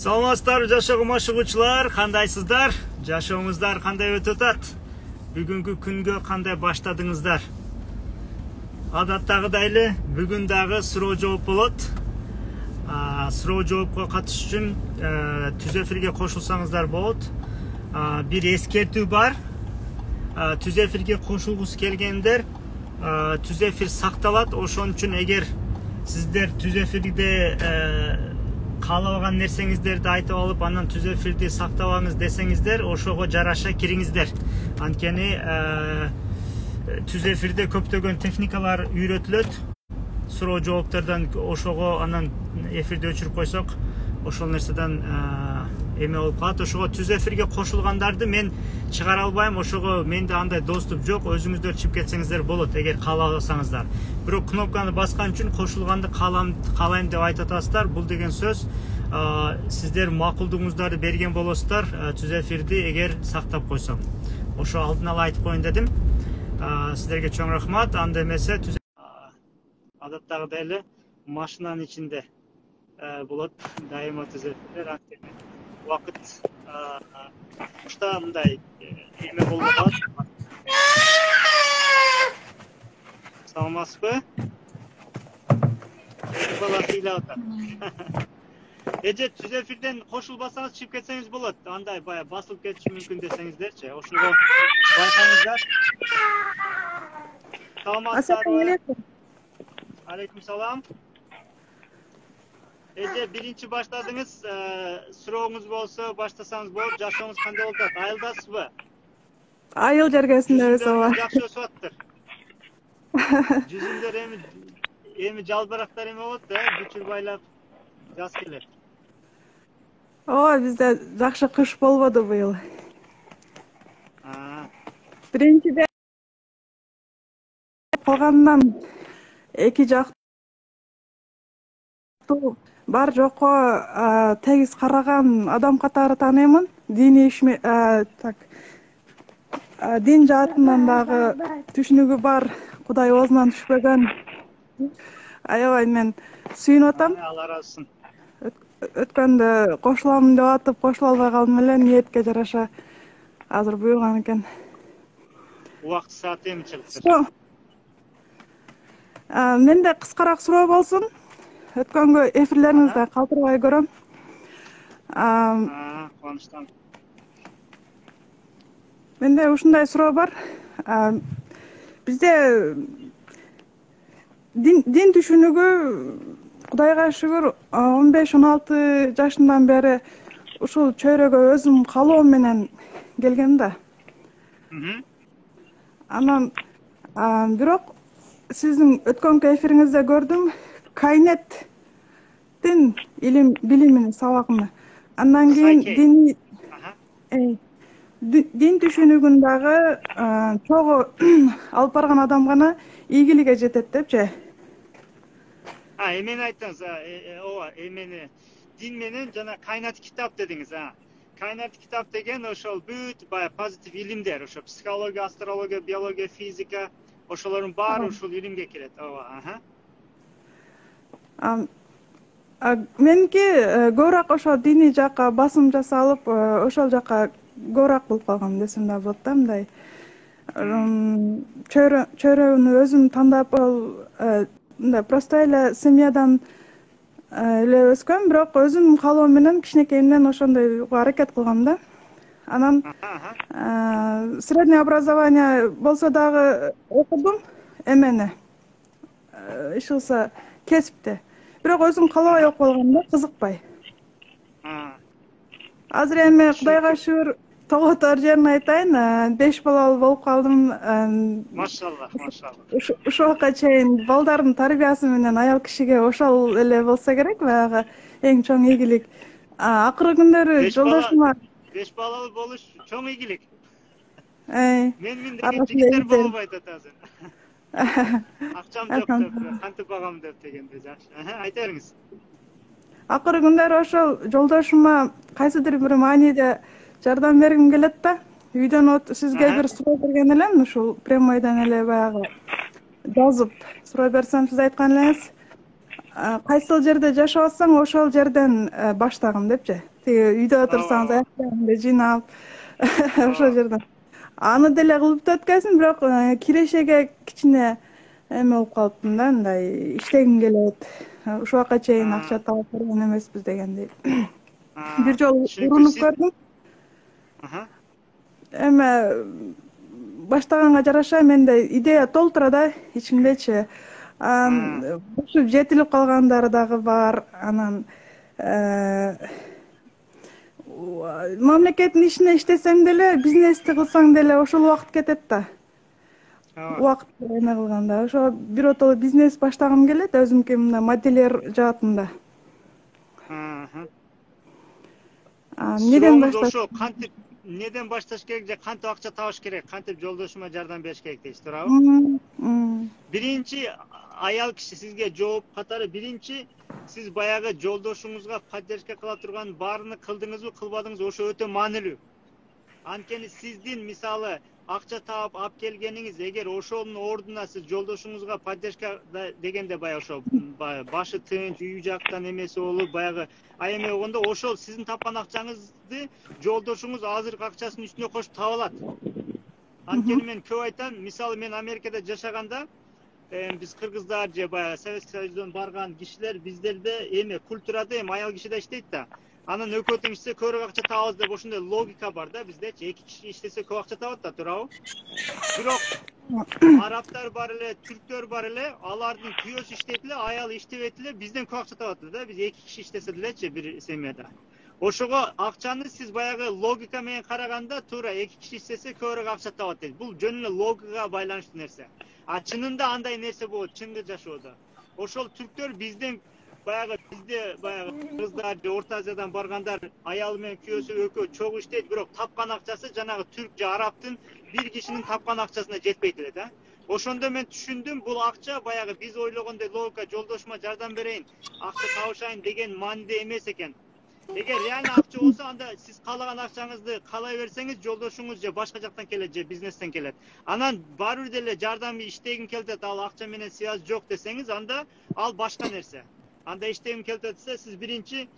Саламатсыздар жашоого машыгуучулар, кандайсыздар? Жашооңуздар кандай өтүп атат? Бүгүнкү күнгө кандай баштадыңыздар? Адаттагыдай эле бүгүн дагы суроо жооп болот. Суроо жоопко катышыш үчүн түз эфирге кошулсаңыздар болот. Бир эскертүү бар. Түз эфирге кошулгусу келгендер түз эфир сакталат. Ошон үчүн эгер сиздер түз эфирде каалабаган нерсеңиздерди айтып алып, анан түз эфирди сактабаңыз десеңиздер, ошого жараша кириңиздер. Анткени түз эфирде көптөгөн техникалар үйрөтүлөт. Суроо жооптордон ошого анан эфирди өчүрүп койсок, ошол нерседен эме болуп калат. Ошого түз эфирге кошулгандарды мен чыгара албайм. Ошого менде андай доступ жок. Өзүңүздөр чыгып кетсеңиздер болот, эгер кааласаңыздар. Бирок кнопканы баскан үчүн кошулганды каалайм деп айтып атасыздар. Бул деген сөз сиздер макулдугуңуздарды берген болосуздар түз эфирди эгер сактап койсом. Ошо алдын ала айтып коеюн дедим. Сиздерге чоң рахмат. Анда эмесе адаттагыдай эле машинанын ичинде болот дайыма түз эфирлер. Вакыт ушта мындай эме болуп калат. Саламатсызбы? Бала ыйлап атат. Эже түз эфирден кошулбасаңыз чыгып кетсеңиз болот. Андай бая басылып кетиши мүмкүн десеңиздерчи. Ошого байкаңыздар. Саламатсыздарбы? Алейкум салам. Эже биринчи баштадыңыз, сурооңуз болсо баштасаңыз болот. Жашооңуз кандай болуп атат? Айылдасызбы? Айыл жергесиндебиз ооба. Жакшы өсүп атыптыр. Жүзүңдөр эми жалбырактар эме болот да, бүчүр байлап жаз келет. Ооба, бизде жакшы кыш болбоду быйыл. Биринчиден калганынан эки жактуу бар жокко тегиз караган адам катары тааныймын. Дин жаатынан дагы түшүнүгү бар, Кудай оозунан түшпөгөн. Аябай мен сүйүнүп атам. Алла разы болсун. Өткөндө кошулам деп атып, кошула албай калдым эле, ниетке жараша азыр буюрган экен. Убакыт сааты эми чыгыптыр? Менде кыскараак суроо болсун. Өткөнгө эфирлериңизди калтырбай көрөм. Кубанычтамын. Менде ушундай суроо бар. Бизде дин түшүнүгү, Кудайга шүгүр, 15-16 жашымдан бери ушул чөйрөгө өзүм каалоом менен келгем да. Анан бирок сиздин өткөнкү эфириңизде көрдүм, кайнеттин билимин, сабагын. Андан кийин дин түшүнүгүн дагы чогуу алып барган адам гана ийгиликке жетет депчи. Эмени айттыңыз, ооба, эмени дин менен жана кайнат китап дедиңиз, Кайнат китап деген ошол бүт бая позитив илимдер, ошо психология, астрология, биология, физика, ошолордун баары ушул илимге кирет. Ооба, Меники көбүрөөк ошо диний жакка басым жасалып, ошол жакка көбүрөөк болуп калган десем да болот да, мындай. Чөйрөнү өзүм тандап, мындай просто эле семьядан эле өскөм, бирок өзүм каалоом менен кичинекейимден ошондой аракет кылгам да. Анан среднее образование болсо дагы окудум эмени, иш кылса кесипти. Бирок өзүм каалабай окуп алгам да, кызыкпай. Азыр эми Кудайга шүгүр, тоготор жерин айтайын, 5 балалуу болуп калдым. Машалла, машалла. Ушул вакытка чейин балдардын тарбиясы менен аял кишиге ошол эле болсо керек, баягы эң чоң ийгилик. Акыркы күндөрү жолдошума 5 балалуу болуш чоң ийгилик. Мен деген жигиттер болуп албайт азыр. Акчам жок деп, кантип багам деп дегенде жакшы. Айта бериңиз. Акыркы күндөрү ошол жолдошума кайсыдыр бир мааниде жардам бергим келет да. Үйдөн сизге бир суроо берген элем, ушул прямойдон эле баягы жазып суроо берсем, сиз айткан элеңиз, кайсыл жерде жашап атсаң, ошол жерден баштагын депчи. тиги үйдө отурсаңыз ооба аяктарыңды жыйнап ошол ооба жерден аны деле кылып да өткөздүм, бирок кирешеге кичине эме болуп калыптым да, мындай иштегим келет, ушул убакка чейин акча таап көргөн эмеспиз дегендей. Бир жолу түшүнүктүү урунуп сиз көрдүм. Эме баштаганга жараша менде идея толтура да ичимдечи. Анан ушуп жетилип калгандары дагы бар. Анан мамлекеттин ишине иштесең деле, бизнести кылсаң деле ошол убакыт кетет да. ооба Убакыт эме кылганда. Ошо биротоло бизнес баштагым келет, өзүмдүкү мына модельер жаатында. Неден сурооңуз башташ? ошо, кантип неден башташ керек же кантип акча табыш керек, кантип жолдошума жардам бериш керек дейсиз, туурабы? Биринчи аял киши сизге жооп катары биринчи сиз баягы жолдошуңузга поддержка кыла турган баарыны кылдыңызбы, кылбадыңызбы, ошо өтө маанилүү. Анткени сиздин мисалы акча таап алып келгениңиз, эгер ошонун ордуна сиз жолдошуңузга поддержка дегенде баягы ошо башы тынч, үй жактан эмеси болуп, баягы а эме болгондо ошол сиздин тапкан акчаңызды жолдошуңуз азыркы акчасынын үстүнө кошуп таап алат. Анткени мен көп айтам, мисалы мен Америкада жашаганда, биз кыргыздар же баягы Советский Союздон барган кишилер биздерде эме культурада аял киши да иштейт да. Анан экөө тең иштесе көбүрөөк акча табабыз деп ошондой логика бар да биздечи. Эки киши иштесе көп акча табат да, туурабы? Бирок арабтар бар эле, түрктөр бар эле, алардын күйөөсү иштейт эле, аялы иштебейт эле, бизден көп акча табат да, биз эки киши иштесе делечи бир семьяда. Ошого акчаны сиз баягы логика менен караганда туура эки киши иштесе көбүрөөк акча табат дейт. Бул жөн эле логикага байланыштуу нерсе. А чынында андай нерсе болот чынгы жашоодо. Ошол түрктөр бизден бизде баягы кыздар же Орто Азиядан баргандар аялы менен күйөөсү экөө чогуу иштейт, бирок тапкан акчасы жанагы түрк же арабтын бир кишинин тапкан акчасына жетпейт эле да. Ошондо мен түшүндүм, бул акча баягы биз ойлогондой логика жолдошума жардам берейин, акча табышайын деген мааниде эмес экен. Эгер реально акча болсо, анда сиз каалаган акчаңызды каалай берсеңиз, жолдошуңуз же башка жактан келет, же бизнестен келет. Анан баары бир деле жардам иштегим келет, ал акча менен связь жок десеңиз, анда ал башка нерсе. Анда иштегим келет десе, сиз биринчи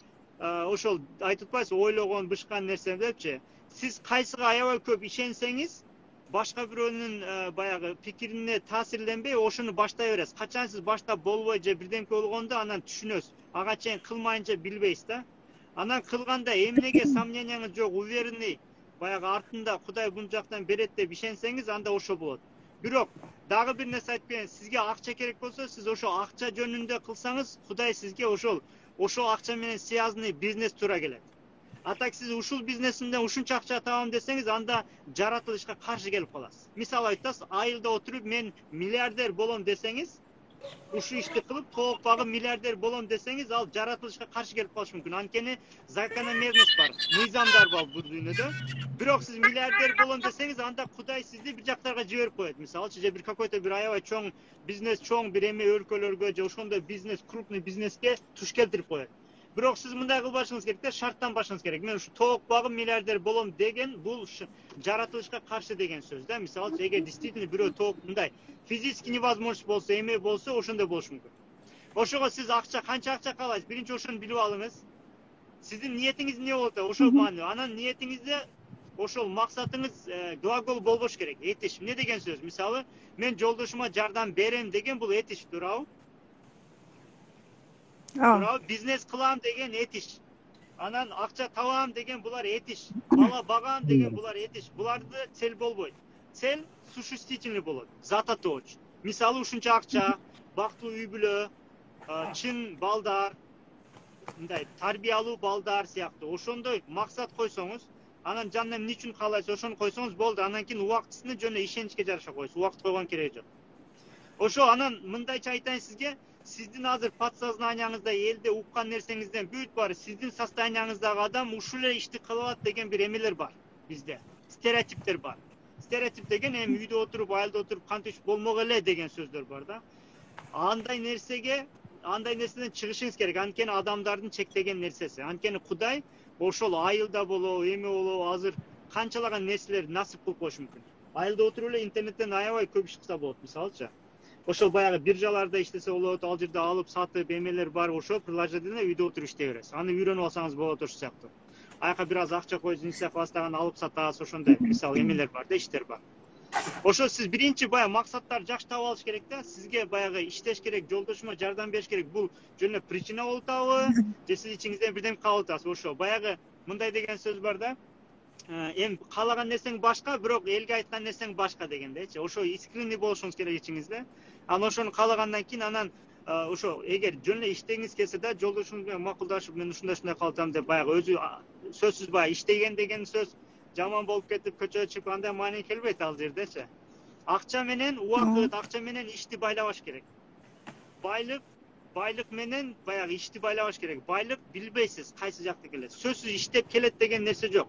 ошол айтып атпайсызбы, ойлогон, бышкан нерсе депчи. Сиз кайсыга аябай көп ишенсеңиз, башка бирөөнүн баягы пикирине таасирленбей, ошону баштай бересиз. Качан сиз баштап болбой же бирдемке болгондо анан түшүнөсүз. Ага чейин кылмайынча билбейсиз да. Анан кылганда эмнеге сомненияңыз жок, уверенный, баягы артында Кудай бул жактан берет деп ишенсеңиз, анда ошо болот. Бирок дагы бир нерсе айтып берейин, сизге акча керек болсо, сиз ошо акча жөнүндө кылсаңыз, Кудай сизге ошол акча менен связанный бизнес туура келет. А так сиз ушул бизнесимден ушунча акча табам десеңиз, анда жаратылышка каршы келип каласыз. Мисалы айтасыз, айылда отуруп мен миллиардер болом десеңиз, ушу ишти кылып тоок багып миллиардер болом десеңиз, ал жаратылышка каршы келип калышы мүмкүн. Анткени закономерность бар, мыйзамдар бар бул дүйнөдө. Бирок сиз миллиардер болом десеңиз, анда Кудай сизди бир жактарга жиберип коет. Мисалычы, же бир какой-то бир аябай чоң бизнес, чоң бир эме өлкөлөргө же ошондой бизнес, крупный бизнеске туш келтирип коет. Бирок сиз мындай кылбашыңыз керек да, шарттан башыңыз керек. Мен ушу тоок багып миллиардер болом деген, бул жаратылышка каршы деген сөз да. Мисалы, эгер действительно бирөө тоок мындай физически невозможность болсо, эме болсо, ошондой болуш мүмкүн. Ошого сиз канча акча каалайсыз, биринчи ошону билип алыңыз. Сиздин ниетиңиз эмне болот, ошол маанилүү. Анан ниетиңизде ошол максатыңыз глагол болбош керек. Этиш. Эмне деген сөз? Мисалы, мен жолдошума жардам берем деген бул этиш, туурабы? Бизнес кылам деген этиш. Анан акча табам деген булар этиш. Бала багам деген булар этиш. Буларды цель болбойт. Цель существительный болот. Зат атоочу. Мисалы, ушунча акча, бактылуу үй бүлө, чын балдар, мындай тарбиялуу балдар сыяктуу ошондой максат койсоңуз, анан жанына эмне үчүн каалайсыз, ошону койсоңуз болду. Андан кийин убактысына жөн эле ишеничке жараша коесуз. Убакыт койгон кереги жок. Ошо анан мындайча айтайын сизге, сиздин азыр подсознанияңызда элде уккан нерсеңизден бүт баары сиздин состоянияңыздагы адам ушул эле ишти кылат деген бир эмелер бар бизде. Стереотиптер бар. Стереотип деген эми үйдө отуруп, айылда отуруп кантип болмок эле деген сөздөр бар да. Андай нерседен чыгышыңыз керек. Анткени адамдардын чектеген нерсеси. Анткени Кудай ошол айылда болобу, эме болобу, азыр канчалаган нерселер насип кылып коюшу мүмкүн. Айылда отуруп эле интернеттен аябай көп иш кылса болот, мисалычы. Ошол баягы биржаларда иштесе болот, ал жерде алып сатып эмелер бар, ошол приложениеден үйдө отуруп иштей бересиз. Аны үйрөнүп алсаңыз болот ошол сыяктуу. аяка бир аз акча коюп инициатива кыласыз алып сатасыз, ошондой мисалы эмелер бар да, иштер бар. Ошо сиз биринчи баягы максаттарды жакшы таап алыш керек да, сизге баягы иштеш керек, жолдошума жардам бериш керек. Бул жөн эле причина болуп атабы, же сиз ичиңизден бирдеме калып атасыз? Ошо баягы мындай деген сөз бар да, эми каалаган нерсең башка, бирок элге айткан нерсең башка дегендейчи. Ошо искренний болушуңуз керек ичиңизде. Анан ошону каалагандан кийин анан ошо эгер жөн эле иштегиңиз келсе да, жолдошуңуз менен макулдашып, мен ушундай кылып атам деп баягы өзү сөзсүз баягы иштеген деген сөз жаман болуп кетип көчөгө чыгып андай маани келбейт ал жердечи. Акча менен убакыт, акча менен ишти байлабаш керек. Байлык менен баягы ишти байлабаш керек. Байлык билбейсиз кайсы жакта келет. Сөзсүз иштеп келет деген нерсе жок.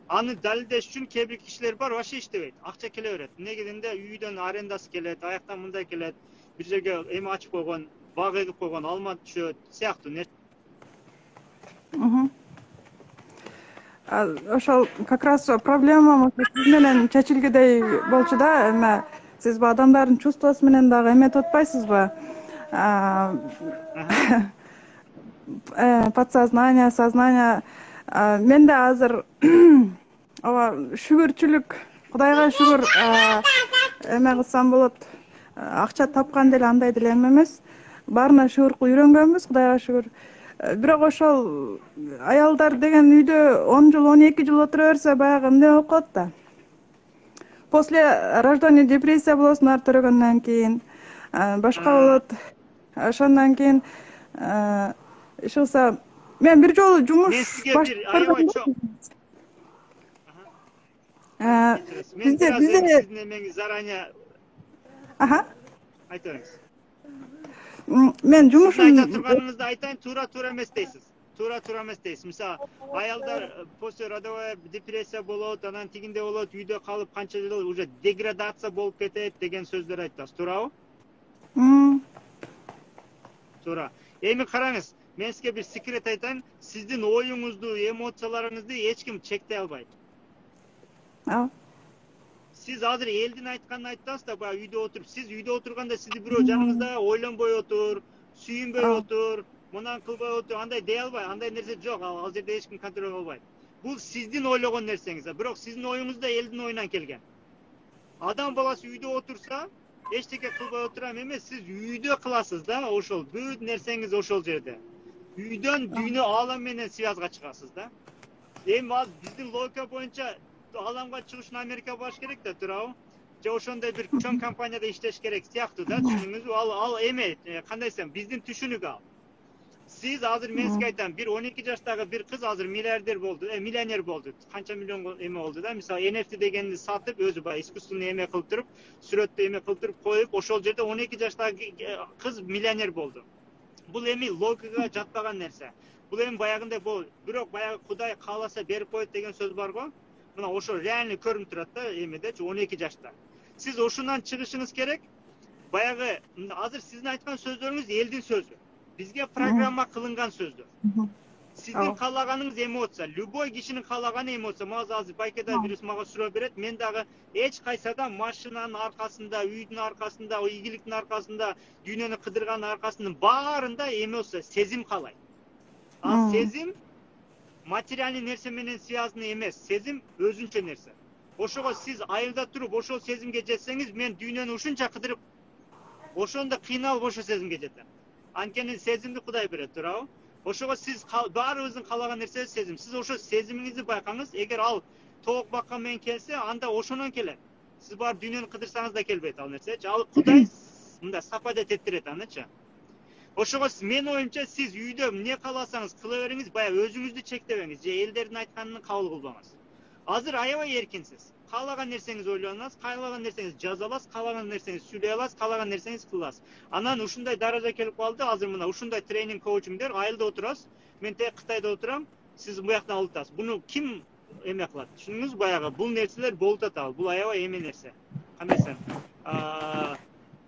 Аны далилдеш үчүн кээ бир кишилер бар, вообще иштебейт. Акча келе берет. Эмне дегенде үйдөн арендасы келет, аяктан мындай келет, бир жерге эме ачып койгон, бак эгип койгон, алма түшөт, сыяктуу нерсе. Ошол как раз проблема сиз менен чечилгидей болчу да. Эме сиз адамдардын чувствосу менен дагы эметип атпайсызбы? Подсознание, сознание. Мен да азыр ооба шүгүрчүлүк, Кудайга шүгүр, эме кылсам болот. Акча тапкан деле андай деле эме эмес. Баарына шүгүр кылып үйрөнгөнбүз, Кудайга шүгүр. Бирок ошол аялдар деген үйдө 10 жыл, 12 жыл отура берсе, баягы эмне болуп калат да. После рождения депрессия болосуң ар төрөгөндөн кийин, башка болот. Ошондон кийин иш кылса, мен бир жолу жумуш баштадым. Бизде сиздин эмеңиз заранее айта бериңиз. Мен жумушум айта турганыңызды айтайын, туура эмес дейсиз. Туура эмес дейсиз. Мисалы, аялдар после родовая депрессия болот, анан тигинде болот, үйдө калып канча жыл уже деградация болуп кетет деген сөздөр айтасыз. Туурабы? Туура. Эми караңыз, мен сизге бир секрет айтайын. Сиздин оюңузду, эмоцияларыңызды эч ким чектей албайт. Сиз азыр элдин айтканын айтасыз да, баягы үйдө отуруп, сиз үйдө отурганда сизди бирөө жаныңызда ойлонбой отур, сүйүнбөй отур, мындан кылбай отур, андай дей албайт, андай нерсе жок. Ал жерде эч ким контроль албайт. Бул сиздин ойлогон нерсеңиз, бирок сиздин оюңуз да элдин оюнан келген. Адам баласы үйдө отурса, эчтеке кылбай отурам эмес, сиз үйдө кыласыз да, ошол бүт нерсеңиз ошол жерде. Үйдөн дүйнө аалам менен связга чыгасыз да. Эми азыр биздин логика боюнча аламга чыгыш үчүн Америка барыш керек да, туурабы? Же ошондой бир чоң компанияда иштеш керек сыяктуу да, түшүнүңүзбү? Ал эме, кандай десем, биздин түшүнүк ал. Сиз азыр мен сизге айтам, бир 12 жаштагы бир кыз азыр миллиардер болду, миллионер болду. Канча миллион эме болду да, мисалы NFT дегенди сатып, өзү баягы искусственный эме кылып туруп, сүрөттү эме кылып туруп коюп, ошол жерде 12 жаштагы кыз миллионер болду. Бул эми логикага жатпаган нерсе. Бул эми баягындай болду. Бирок баягы Кудай кааласа берип коет деген сөз бар го. Мына ошо реальный көрүнүп турат да, эмедечи 12 жашта. Сиз ошундан чыгышыңыз керек. Баягы азыр сиздин айткан сөздөрүңүз элдин сөзү. Бизге программа кылынган сөздөр. Сиздин каалаганыңыз эмоция. Любой кишинин каалаганы эмоция. Азыр байкеда бирөөсү мага суроо берет. Мен дагы эч кайсада машинанын аркасында, үйдүн аркасында, ийгиликтин аркасында, дүйнөнү кыдырганын аркасынын баарында эмоция, сезим каалайт. Ал сезим материальный нерсе менен связанный эмес. Сезим өзүнчө нерсе. Ошого сиз айылда туруп ошол сезимге жетсеңиз, мен дүйнөнү ушунча кыдырып, ошондо кыйналып ошол сезимге жетем. Анткени сезимди Кудай берет, туурабы? Ошого сиз баарыбыздын каалаган нерсебиз сезим. Сиз ошо сезимиңизди байкаңыз. Эгер ал тоок баккан менен келсе, анда ошонон келет. Сиз барып дүйнөнү кыдырсаңыз да келбейт ал нерсечи. Ал Кудай мындай сапада теттирет анычы. Ошого менин оюмча сиз үйдө эмне кааласаңыз кыла бериңиз, баягы өзүңүздү чектебеңиз же элдердин айтканын кабыл кылбаңыз. Азыр аябай эркинсиз. Каалаган нерсеңиз ойлой аласыз, каалаган нерсеңиз жаза аласыз, каалаган нерсеңиз сүйлөй аласыз, каалаган нерсеңиз кыласыз. Анан ушундай даража келип калды, азыр мына ушундай тренинг коучингдер, айылда отурасыз, мен тек Кытайда отурам, сиз буяктан алып атасыз. Буну ким эме кылат? Түшүнүңүз, баягы бул нерселер болуп атат, бул аябай эме нерсе. Кандай десем,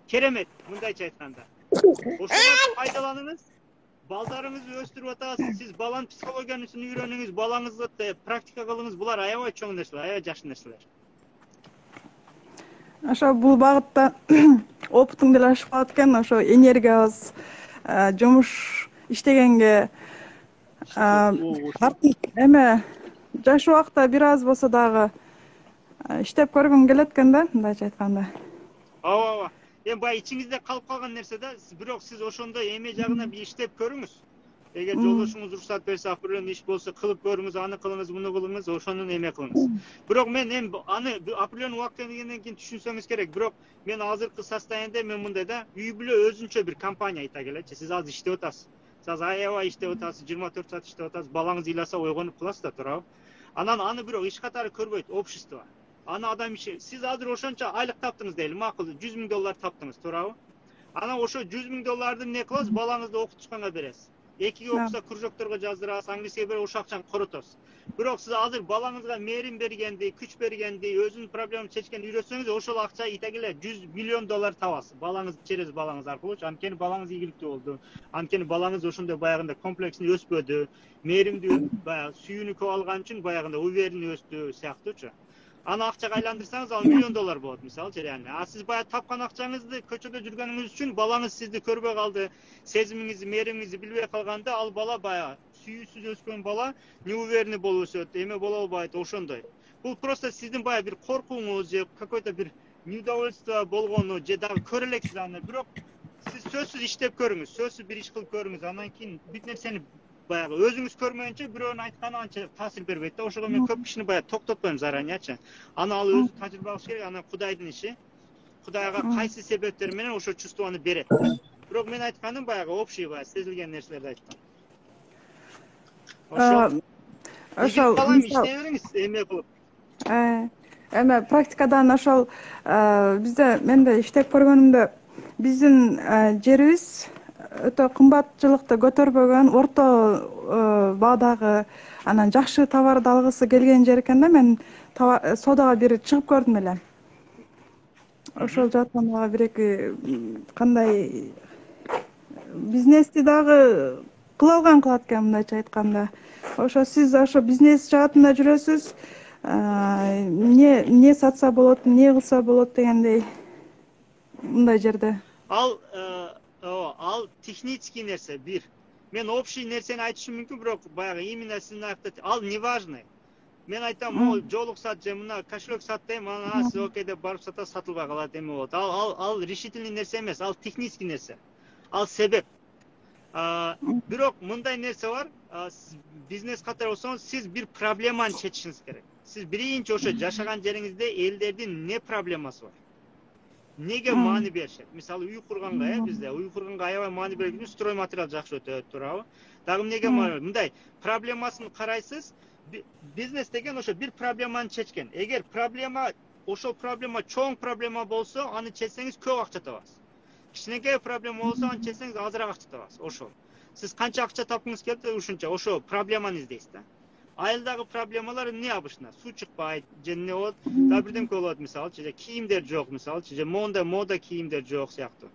керемет, мындайча айтканда. Ошону пайдаланыңыз. Балдарыңызды өстүрүп атасыз, сиз баланын психологиясын үйрөнүңүз, балаңызды практика кылыңыз, булар аябай чоң нерселер, аябай жакшы нерселер. Ошо бул багытта опытың деле ашып калат экен, ошо энергиябыз жумуш иштегенге эме жаш убакта бир аз болсо дагы иштеп көргүм келет экен да, мындайча айтканда. Ооба. Эми баягы ичиңизде калып калган нерсе да, бирок сиз ошондой эме жагына бир иштеп көрүңүз. Эгер жолдошуңуз уруксат берсе, определенный иш болсо кылып көрүңүз, аны кылыңыз, муну кылыңыз, ошонун эме кылыңыз. Бирок мен эми аны определенный убакыт келгенден кийин түшүнсөңүз керек. Бирок мен азыркы состояниеде мен мындай да, үй бүлө өзүнчө бир компания айта келечи. Сиз азыр иштеп атасыз. Сиз азыр аябай иштеп атасыз, 24 саат иштеп атасыз, балаңыз ыйласа ойгонуп каласыз да, туурабы? Анан аны бирок иш катары көрбөйт общество. Аны адам иши, сиз азыр ошончо айлык таптыңыз дейли, макул, $100,000 таптыңыз, туурабы? Анан ошо $100,000 эмне кыласыз? Балаңызды окутушканга бересиз. Экиге окуса кружокторго жаздырасыз, английский берип ошол акчаны коротосуз. Бирок сиз азыр балаңызга мээрим бергенди, күч бергенди, өзүнүн проблемасын чечкенди үйрөтсөңүз, ошол акча итегиле $100 миллион табасыз. Балаңыз через балаңыз аркылуу, анткени балаңыз ийгиликтүү болду. Анткени балаңыз ошондой баягындай комплексин өспөдү. Мээримди баягы сүйүүнү көп алган үчүн баягындай уверенный өстү сыяктуучу. Аны акчага айландырсаңыз, ал $1,000,000 болот, мисалы жеряне. А сиз баягы тапкан акчаңызды көчөдө жүргөнүңүз үчүн балаңыз сизди көрбөй калды, сезимиңизди, мээримиңизди билбей калганда, ал бала баягы сүйүүсүз өскөн бала неуверенный болуп өсөт, эме боло албайт, ошондой. Бул просто сиздин баягы бир коркууңуз же какой-то бир неудовольствие болгону же дагы көрө элексиз аны. Бирок сиз сөзсүз иштеп көрүңүз, сөзсүз бир иш кылып көрүңүз. Андан кийин бүт нерсени баягы өзүңүз көрмөйүнчө бирөөнүн айтканы анча таасир бербейт да. Ошого мен көп кишини баягы токтотпойм заранечи. Аны ал өзү тажрыйба алыш керек, анан Кудайдын иши. Кудайга кайсы себептер менен ошо чувствону берет. Бирок мен айтканым баягы общий, баягы сезилген нерселерди айттым. Ошол иштей бериңиз, эме кылып. Эме практикадан ошол бизде менде иштеп көргөнүмдө биздин жерибиз өтө кымбатчылыкты көтөрбөгөн, орто баадагы анан жакшы товарды алгысы келген жер экен да. Мен соодага бир чыгып көрдүм эле. Ошол жактан дагы бир эки кандай бизнести дагы кыла алган кылат экен, мындайча айтканда. Ошо сиз ошо бизнес жаатында жүрөсүз, эмне сатса болот, эмне кылса болот дегендей мындай жерде. Ал технический нерсе бир. Мен общий нерсени айтышым мүмкүн, бирок баягы именно сиздин аякта ал неважный. Мен айтам, могул жолук сат же мына кошелек сат дейм, анан сиз окей деп барып сатасыз, сатылбай калат, эме болот. Ал решительный нерсе эмес, ал технический нерсе. Ал себеп. Бирок мындай нерсе бар, бизнес катары болсоңуз, сиз бир проблеманы чечишиңиз керек. Сиз биринчи ошо жашаган жериңизде элдердин не проблемасы бар? Неге маани беришет? Мисалы, үй курганга, бизде үй курганга аябай маани берилген, строй материал жакшы өтөт, туурабы? Дагы эмнеге маани? Мындай проблемасын карайсыз, бизнес деген ошо бир проблеманы чечкен. Эгер ошол проблема чоң проблема болсо, аны чечсеңиз көп акча табасыз. Кичинекей проблема болсо, аны чечсеңиз азыраак акча табасыз. Ошол. Сиз канча акча тапкыңыз келди, ушунча ошо проблеманы издейсиз да. Айылдагы проблемалар эмне обычно? Суу чыкпайт, же эмне болот? Дагы бирдемке болот, мисалы, же кийимдер жок, мисалы, же мода кийимдер жок сыяктуу.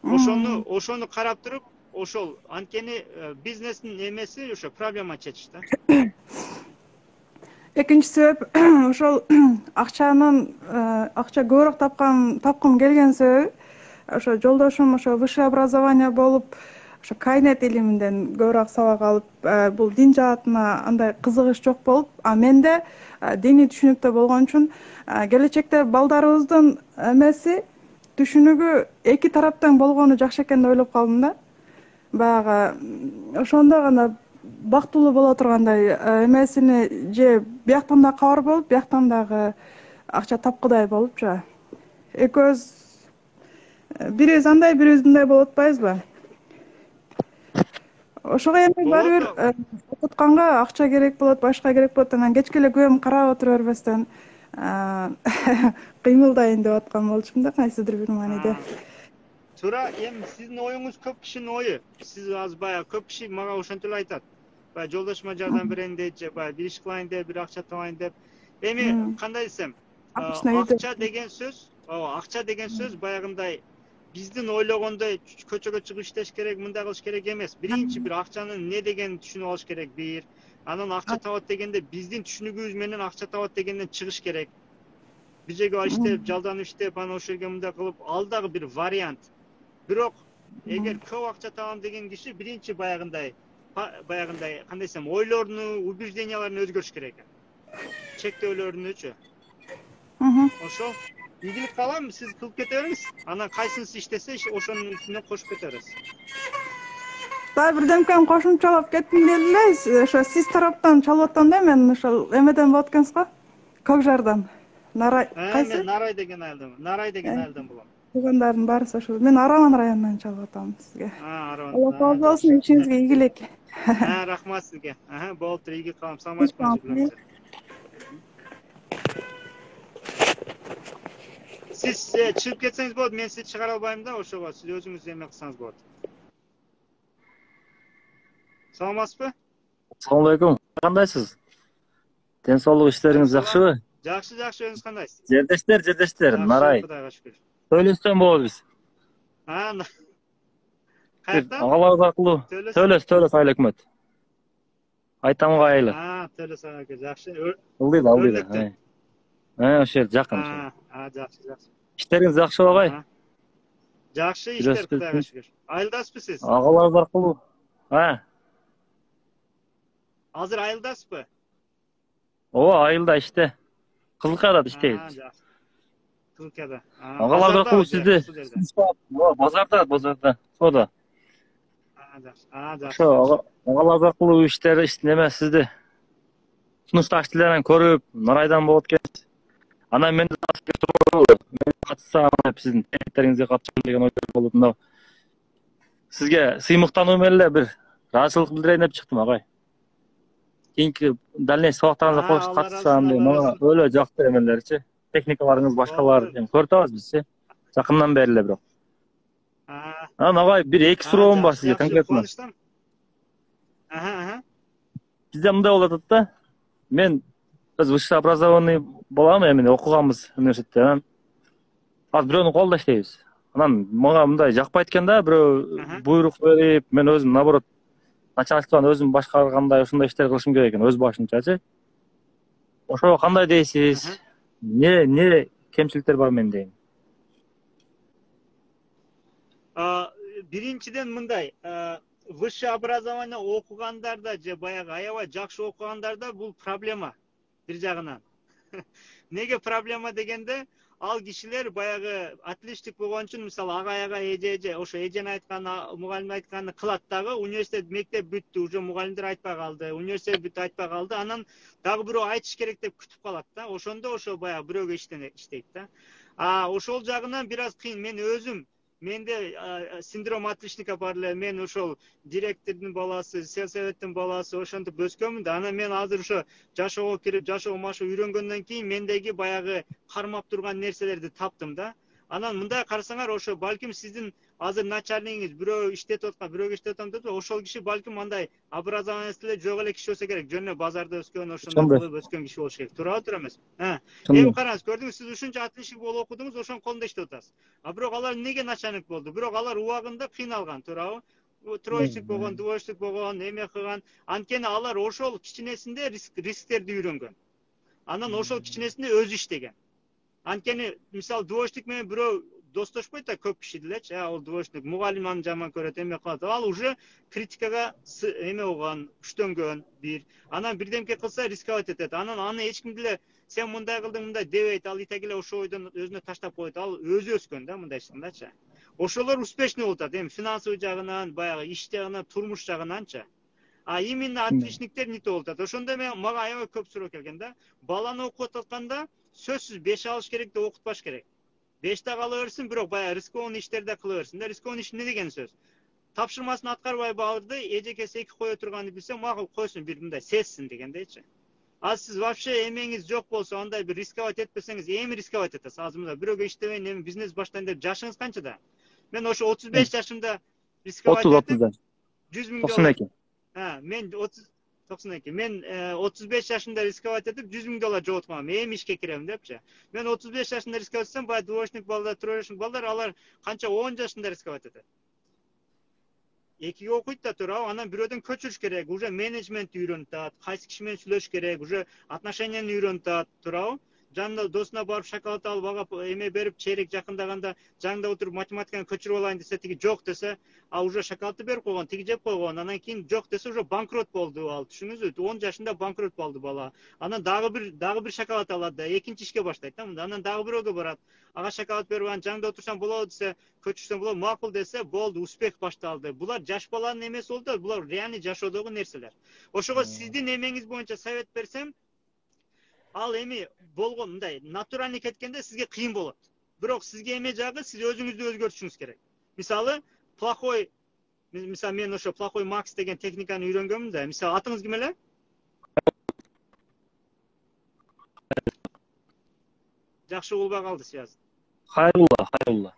Ошону карап туруп, ошол анткени бизнестин эмеси ошо проблема чечиш да. Экинчи себеп ошол акча көбүрөөк тапкым келген себеби ошо жолдошум ошо высшее образование болуп, ошо кайнет илиминден көбүрөөк сабак алып, бул дин жаатына андай кызыгыш жок болуп, а менде диний түшүнүктө болгон үчүн келечекте балдарыбыздын эмеси түшүнүгү эки тараптан болгону жакшы экен деп ойлоп калдым да. Баягы ошондо гана бактылуу боло тургандай эмесини же бияктан да кабар болуп, бияктан дагы акча тапкыдай болупчу. Экөөбүз бирибиз андай, бирибиз мындай болуп атпайбызбы? Ошого эми баары бир окутканга акча керек болот, башка керек болот, анан кечке эле күбөм карап отура бербестен кыймылдайын деп аткан болчумун да, кайсыдыр бир мааниде. Туура, эми сиздин оюңуз көп кишинин ою. Сиз азыр баягы көп киши мага ошентип айтат. Баягы жолдошума жардам берейин дейт, же баягы бир иш кылайын деп, бир акча табайын деп. Эми кандай десем, акча деген сөз баягындай биздин ойлогондой көчөгө чыгып иштеш керек, мындай кылыш керек эмес. Биринчи бир акчанын эмне дегенин түшүнүп алыш керек бир. Анан акча табат дегенде биздин түшүнүгүбүз менен акча табат дегенден чыгыш керек. Бир жерге иштеп, жалданып иштеп, анан ошол жерге мындай кылып, ал дагы бир вариант. Бирок эгер көп акча табам деген киши биринчи баягындай баягындай кандай десем ойлоруну, убежденияларын өзгөрүш керек экен. Чектөөлөрүнүчү. Ошол ийгилик каалам, сиз кылып кете бериңиз. Анан кайсынысы иштесе, ошонун үстүнөн кошуп кете бересиз. Да бирдемкени кошумчалап кетким келди эле. Ошо сиз тараптан чалып атам да, мен ошол эмеден болот экенсиз го. Кокжардан. Кайсы? Мен Нарай деген айылдан болом. Туугандардын баарысы ошол. Мен Араван районунан чалып атам сизге. Араван. Алла кабыл болсун, ишиңизге ийгилик. Рахмат сизге. Болуптур, ийгилик каалам. Салам алейкум. Siz çıkıp ketseniz bolot, men sizi çıkara albayım da, ошого siz özüңüz эме кылсаңыз болот. Саламатсызбы? Assalomu alaykum. Qandaysiz? Den so'luk ishlaringiz yaxshimi? Yaxshi, o'zingiz qandaysiz? Jerdeshler, Naray. Xudoga shukr. Söylesem bo'ladi biz. Qayerdan? Ağalar arqılı. Söles aylı hükmet. Aytamga aylı. Töles aka, yaxshi. Aldıydı. O'sha yer yaqin. Yaxshi. İşleriniz yaxshi og'ay? Yaxshi, ishlar Xudoga shukr. Ayıldasizmi siz? Ağalar arqılı. Hozir ayıldasizmi? Ayılda işte. Kızılkaya'da işteyiz. Kızılkaya'da. Ağalar arqılı sizde. Bozorda. Soda. Şu ağalar arqılı işleri işleme sizde. Sunuştaşçılardan körüp, Naraydan bolot ekensiz. Ana men katılsam sizin teklifleringizge katışам деген ой болуп мына. Sizge сыймыктануу менен эле bir ыраазычылык билдирейин деп чыктым агай. Кийинки дальнейший сабактарыңызга коюп катышсам деп мага өлө жакты эмелерчи. Техникаларыңыз башкалар көрүп атабыз бизчи. Жакындан бери эле бирок. Агай bir эки суроом бар сизге конкретно. Бизде мындай болуп атат да. Мен biz высший образованный болам, эми окуганбыз университетте. Азыр бирөөнүн колунда иштейбиз. Анан мага мындай жакпайт экен да, бирөө буйрук берип, мен өзүм наоборот начальстводан өзүм башкаргандай ушундай иштер кылышым керек экен, өз башымчачы. Ошого кандай дейсиз? Не кемчиликтер бар мен дейм. Биринчиден мындай, высшее образование окугандарда же баягы аябай жакшы окугандарда бул проблема бир жагынан. Неге проблема дегенде, ал кишилер баягы отличник болгон үчүн, мисалы ага эже, ошо эжен айткан, мугалим айтканды кылат дагы, университет, мектеп бүттү, уже мугалимдер айтпай калды, университет бүтүп айтпай калды, анан дагы бирөө айтыш керек деп күтүп калат да. Ошондо ошо баягы бирөөгө иштейт да. Ошол жагынан бир аз кыйын. Мен өзүм менде синдром отличника бар эле. Мен ошол директордун баласы, сельсоветтин баласы ошентип өскөнмүн да. Анан мен азыр ошо жашоого кирип, жашоо үйрөнгөндөн кийин мендеги баягы кармап турган нерселерди таптым да. Анан мындай карасаңар, ошо балким сиздин азыр начальнигиңиз бирөө иштетип аткан, бирөөгө иштетип атам деп, ошол киши балким андай образованиясы эле жок эле киши болсо керек. Жөн эле базарда өскөн, ошондой кылып өскөн киши болуш керек. Туура эмес? Эми караңыз, көрдүңүз, сиз ушунча отличник болуп окудуңуз, ошонун колунда иштеп атасыз. Бирок алар эмнеге начальник болду? Бирок алар убагында кыйналган, туурабы? Троечник болгон, двоечник болгон, эме кылган. Анткени алар ошол кичинесинде рисктерди үйрөнгөн. Анан ошол кичинесинде өзү иштеген. Анткени мисалы двоечник менен бирөө достошпойт да, көп киши делечи. Ал двоечник мугалим аны жаман көрөт, эме кылат. Ал уже критикага эме болгон, күчтөнгөн бир. Анан бирдемке кылса рисковать этет. Анан аны эч ким деле сен мындай кылдың, мындай дебейт. Ал итегиле ошо ойдон өзүнө таштап коет. Ал өзү өскөн да мындай ишкандачы. Ошолор успешный болуп атат. Эми финансовый жагынан, баягы иш жагынан, турмуш жагынанчы. Именно отличниктер нити болуп атат. Ошондо мага аябай көп суроо келген да. Баланы окутуп атканда сөзсүз 5 алыш керек да, окутпаш керек. 5 кала берсин, бирок баягы рискованный иштерди кыла берсин да. Рискованный иш эмне деген сөз? Тапшырмасын аткарбай барды, эжекеси 2 кое турганды билсе, макул койсун, бир мындай сезсин дегендейчи. Сиз вообще эмеңиз жок болсо, андай бир рисковать этпесеңиз, эми рисковать этесиз. Азыр мында бирөөгө иштебейин, эми бизнес баштайын деп жашыңыз канчада? Мен ошо 35 жашымда рисковать этип 100 000 доллар. Мен 92. Мен 35 жашымда рисковать этип 100 000 доллар жоготкам. Эми ишке кирем депчи. Мен 35 жашымда рисковать этсем, бай двоечник балдар, троечник балдар, алар канча 10 жашында рисковать этет. Экиге окуйт да, туурабы? Анан бирөөдөн көчүрүш керек, уже менеджмент үйрөнүп атат, кайсы киши менен сүйлөшүш керек, уже отношенияны үйрөнүп атат, туурабы? жанына досуна барып шоколад алып ага эме берип чейрек жакындаганда жаңда отуруп математиканы көчүрүп алайын десе тиги жок десе а уже шоколадты берип койгон тиги жеп койгон анан кийин жок десе уже банкрот болду ал түшүнүңүзбү 10 жашында банкрот болду бала анан дагы бир шоколад алат да экинчи ишке баштайт да анан дагы бирөөгө барат ага шоколад берип анан жаңда отурсам болобу десе көчүрсөм болобу макул десе болду успех башталды булар жаш баланын эмеси болду да булар реальный жашоодогу нерселер ошого сиздин эмеңиз боюнча совет берсем ал эми болгон мындай натуральный кеткенде сизге кыйын болот бирок сизге эме жагы сиз өзүңүздү өзгөртүшүңүз керек мисалы плохой мисалы мен ошо плохой макс деген техниканы үйрөнгөнмүн да мисалы атыңыз ким эле жакшы угулбай калды связь Хайрулла.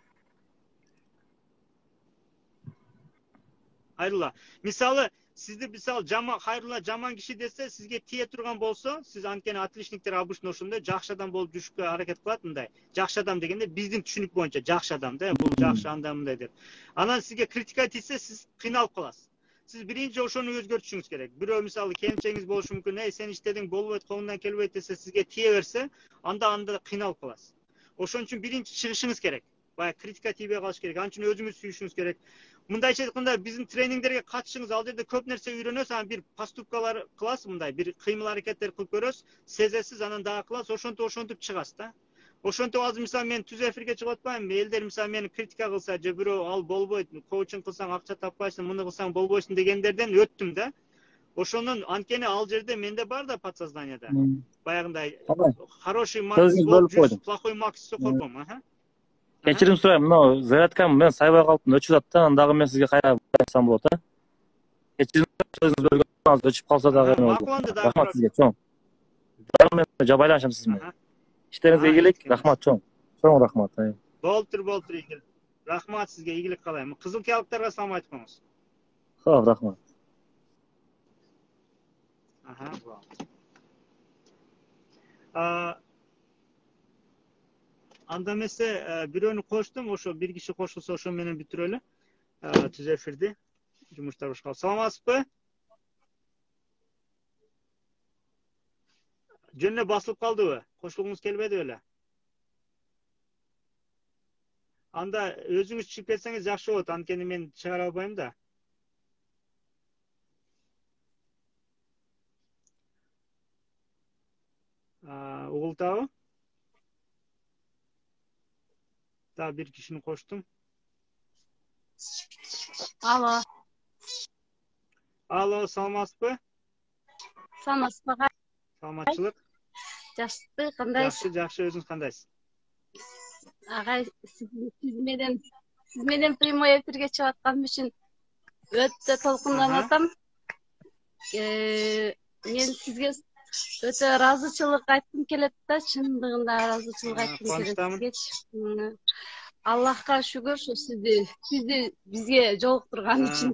Хайрулла мисалы сизди мисалы Хайрулла жаман киши десе сизге тие турган болсо сиз анткени отличниктер обычно ошондой жакшы адам болуп жүрүшкө аракет кылат мындай жакшы адам дегенде биздин түшүнүк боюнча жакшы адам да бул жакшы андай мындай деп анан сизге критика тийсе сиз кыйналып каласыз сиз биринчи ошону өзгөртүшүңүз керек бирөө мисалы келинчегиңиз болушу мүмкүн эй сен иштедиң болбойт колуңдан келбейт десе сизге тие берсе анда кыйналып каласыз ошон үчүн биринчи чыгышыңыз керек баягы критика тийбей калыш керек анын үчүн өзүңүздү сүйүшүңүз керек мындайча айтканда биздин тренингдерге катышыңыз ал жерде көп нерсе үйрөнөсүз анан бир поступкалар кыласыз мындай бир кыймыл аракеттер кылып көрөсүз сезесиз анан дагы кыласыз ошентип чыгасыз да ошентип азыр мисалы мен түз эфирге чыгып атпаймынбы элдер мисалы мени критика кылса же бирөө ал болбойт коучинг кылсаң акча таппайсың муну кылсаң болбойсуң дегендерден өттүм да ошонун анткени ал жерде менде бар да подсознаниеда баягындай хороший макс плохой макс корком Кечирим сурайм, мына зарядкам мен сайбай калыптым, өчүп атты, анан дагы мен сизге кайра айтсам болот, а? Кечирим сөзүңүз бөлгөн, азыр өчүп калса дагы эме болду. Рахмат сизге, чоң. Дагы мен жабайланышам сиз менен. Иштериңизге ийгилик, рахмат чоң. Чоң рахмат. Болуптур, ийгилик. Рахмат сизге, ийгилик каалайм. Кызыл калыктарга салам айтып коюңуз. Хоп, рахмат. Анда эмесе бирөөнү коштум, ошо бир киши кошулса ошо менен бүтүрөлү. Түз эфирди. Жумуштар башкалып. Саламатсызбы? Жөн эле басылып калдыбы? Кошулгуңуз келбеди беле? Анда өзүңүз чыгып кетсеңиз жакшы болот, анткени мен чыгара албайм да. Угултабы? Да, бир кишини коштум. Алло. Алло, саламатсызбы? Саламатсызбы? Саламатчылык. Жакшы, кандайсыз? Жакшы, өзүңүз кандайсыз? Агай, сиз менен прямой эфирге чыгып атканым үчүн өтө толкунданып атам. Мен сизге өтө ыраазычылык айткым келет да, чындыгында ыраазычылык айткым келет сизге. Аллахка шүгүр, сизди бизге жолуктурган үчүн,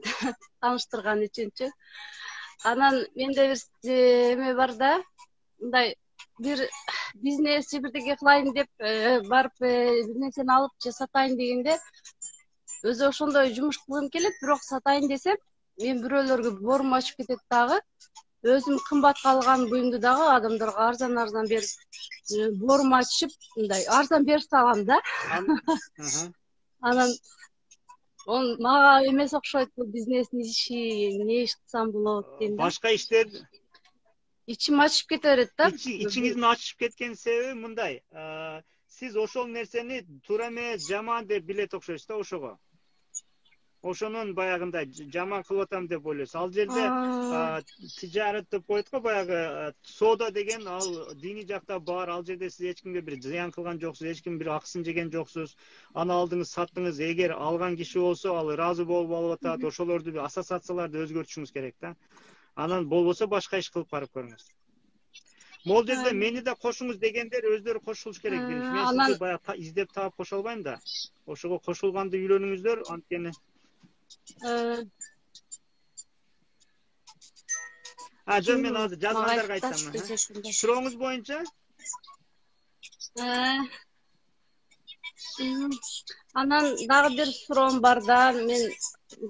тааныштырган үчүнчү. Анан менде бир эме бар да, мындай бир бизнес же бирдеке кылайын деп барып бир нерсени алып же сатайын дегенде өзү ошондой жумуш кылгым келет, бирок сатайын десем, мен бирөөлөргө боорум ачып кетет дагы. Өзүм кымбатка алган буюмду дагы адамдарга арзан берип боорум ачып, мындай арзан берип салам да. Анан мага эмес окшойт бул бизнестин иши, эмне иш кылсам болот дейм да. Башка иштер ичим ачып кете берет да. Ичиңиздин ачып кеткен себеби мындай. Сиз ошол нерсени туура эмес, жаман деп билет окшойсуз да ошого. Ошонун баягындай жаман кылып атам деп ойлойсуз. Ал жерде тижарат деп коет го баягы соода деген ал диний жакта бар. Ал жерде сиз эч кимге бир зыян кылган жоксуз, эч ким бир акысын жеген жоксуз. Аны алдыңыз, саттыңыз. Эгер алган киши болсо, ал ыраазы болуп алып атат. Ошолорду ассоциацияларды өзгөртүшүңүз керек да. Анан болбосо башка иш кылып барып көрүңүз. Могул жерде мени да кошуңуз дегендер өздөрү кошулуш керек. Мен сизди баягы издеп таап кошо албайм да. Ошого кошулганды үйрөнүңүздөр, анткени жөн мен азыр жазгандарга айтсам. Сурооңуз боюнча? Анан дагы бир суроом бар да, мен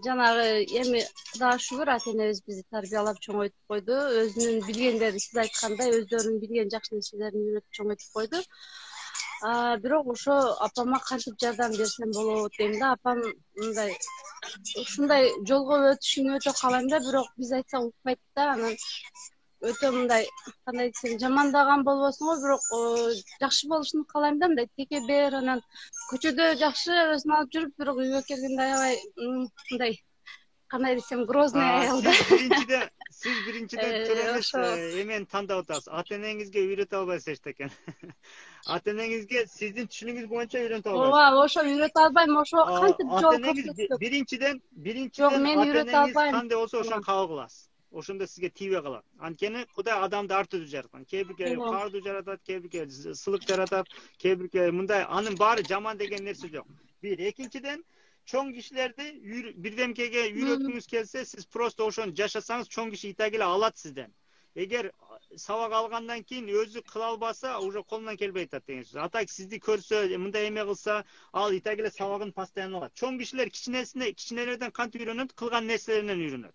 жанагы эми Кудайга шүгүр ата энебиз бизди тарбиялап чоңойтуп койду. Өзүнүн билгендери сиз айткандай өздөрүнүн билген жакшы нерселерин үйрөтүп чоңойтуп койду. Бирок ошо апама кантип жардам берсем болот дейм да. Апам мындай ушундай жолго өтүшүн өтө каалайм да, бирок биз айтсак укпайт да. Анан өтө мындай кандай десем жамандаган болбосун го, бирок жакшы болушун каалайм да. Мындай теке бер, анан көчөдө жакшы өзүн алып жүрүп, бирок үйгө келгенде аябай мындай кандай десем грозный аял да. Siz birinciden türemez hemen tandap atасыз. Ата-энеңизге үйрөтө албайсыз эчтекен. Ата-энеңизге сиздин түшүнүгүңүз боюнча үйрөтө албайсыз. Ооба, ошо үйрөтө албайм, ошо кантип жол көрсөтсөк. Биринчиден Жок, мен үйрөтө ата-энеңиз албайм. кандай болсо ошону кабыл кыласыз. Ошондо сизге тийбей калат. Анткени Кудай адамды ар түрдүү жараткан. Кээ бирке каардуу жаратат, кээ бирке сылык жаратат, кээ бирке мындай, анын баары жаман деген нерсе жок. Бир, экинчиден чоң кишилерди бирдемкеге үйрөткүңүз келсе, сиз просто ошону жашасаңыз, чоң киши итак эле алат сизден. Эгер сабак алгандан кийин өзү кыла албаса, уже колунан келбей атат деген сөз. Атак сизди көрсө, мындай эме кылса, ал итак эле сабагын постоянно алат. Чоң кишилер кичинелерден кантип үйрөнөт? Кылган нерселеринен үйрөнөт.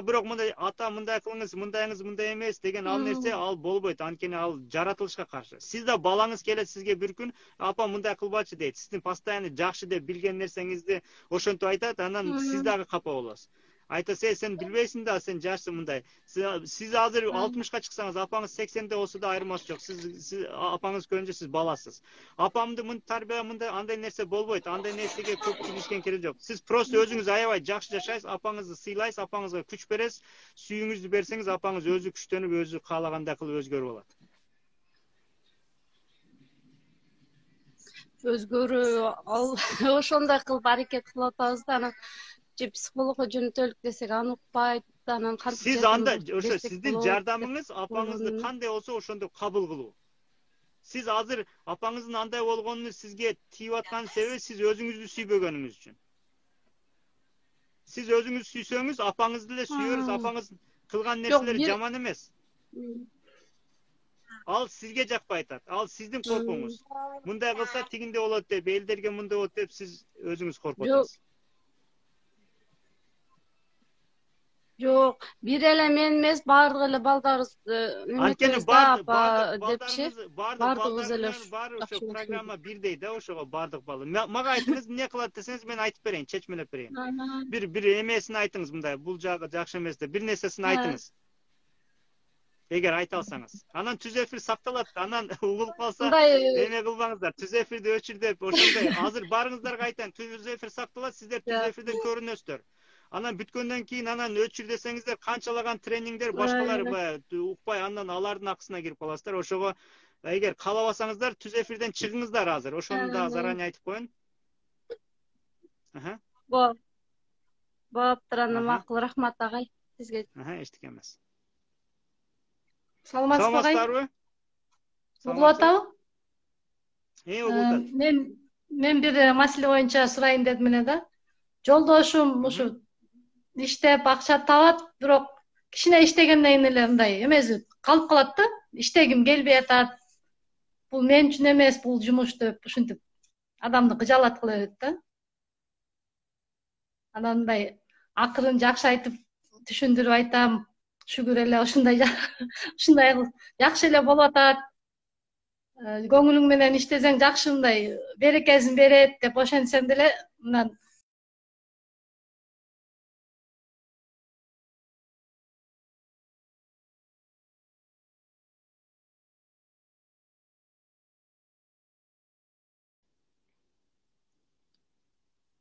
Бирок мындай ата мындай кылыңыз, мындайыңыз мындай эмес деген ал нерсе ал болбойт. Анткени ал жаратылышка каршы. Сиз да балаңыз келет сизге бир күн, апа мындай кылбачы дейт. Сиздин постоянно жакшы деп билген нерсеңизди ошентип айтат, анан сиз дагы капа болосуз. Айтаса, сен билбейсиң да, сен жашсың мындай. Сиз азыр 60ка чыксаңыз, апаңыз 80де болсо да айырмасы жок. Сиз апаңыз көрүнчө сиз баласыз. Апамды мындай тарбия, мындай андай нерсе болбойт. Андай нерсеге көп киришкен кереги жок. Сиз просто өзүңүз аябай жакшы жашайсыз, апаңызды сыйлайсыз, апаңызга күч бересиз, сүйүүңүздү берсеңиз, апаңыз өзү күчтөнүп, өзү каалагандай кылып өзгөрүп алат. Өзгөрүү ал ошондой кылып аракет кылып атабыз да, анан же психологко жөнөтөлүк десек аны укпайт, анан кантип Сиз анда ошо сиздин жардамыңыз апаңызды кандай болсо ошондо кабыл кылуу. Сиз азыр апаңыздын андай болгонун сизге тийип аткан себеби сиз өзүңүздү сүйбөгөнүңүз үчүн. Сиз өзүңүз сүйсөңүз, апаңызды эле сүйөрүз, апаңыз кылган нерселери жаман эмес. Ал сизге жакпай атат. Ал сиздин коркуңуз. Мындай кылса тигинде болот деп, элдерге мындай болот деп сиз өзүңүз коркуп атасыз. Жок, бир эле мен эмес, баардык эле балдарыбыз Анткени баардыгыбыз эле ошо программа бирдей да, ошого баардык бала. Мага айтыңыз, эмне кылат десеңиз, мен айтып берейин, чечмелеп берейин. Бир эмесин айтыңыз мындай, бул жагы жакшы эмес деп, бир нерсесин айтыңыз. Эгер айта алсаңыз. Анан түз эфир сакталат, анан угулуп калса, эме кылбаңыздар. Түз эфирди өчүр деп, ошондой. Азыр барыңыздарга айтайын, түз эфир сакталат, сиздер түз эфирден көрүнөсүздөр. Анан бүткөндөн кийин анан өчүр десеңиздер, канчалаган тренингдер башкалар укпай, андан алардын акысына кирип каласыздар. Ошого эгер каалабасаңыздар, түз эфирден чыгыңыздар азыр. Ошону да заранее айтып коеюн. Болуптур, анда макул, рахмат агай сизге. Эчтеке эмес. Саламатсызбы агай? Угулуп атабы? Угулуп атат. Мен бир маселе боюнча сурайын дедим эле да. Жолдошум ушу иштеп акча табат, бирок кичине иштегенден кийин эле мындай эмеси калып калат да. Иштегим келбей атат. Бул мен үчүн эмес, бул жумуш деп ушинтип адамды кыжаалат кыла берет да. Анан мындай акырын жакшы айтып түшүндүрүп айтам. Шүгүр эле ушундай жакшы эле болуп атат. Көңүлүң менен иштесең жакшы мындай берекесин берет деп ошентсем деле мындан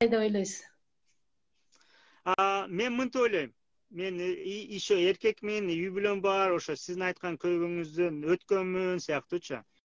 деп ойлойсуз? Мен мынтип ойлойм. Мен ишо эркекмин, үй бүлөм бар, ошо сиздин айткан көйгөйүңүздөн өткөнмүн сыяктуучу.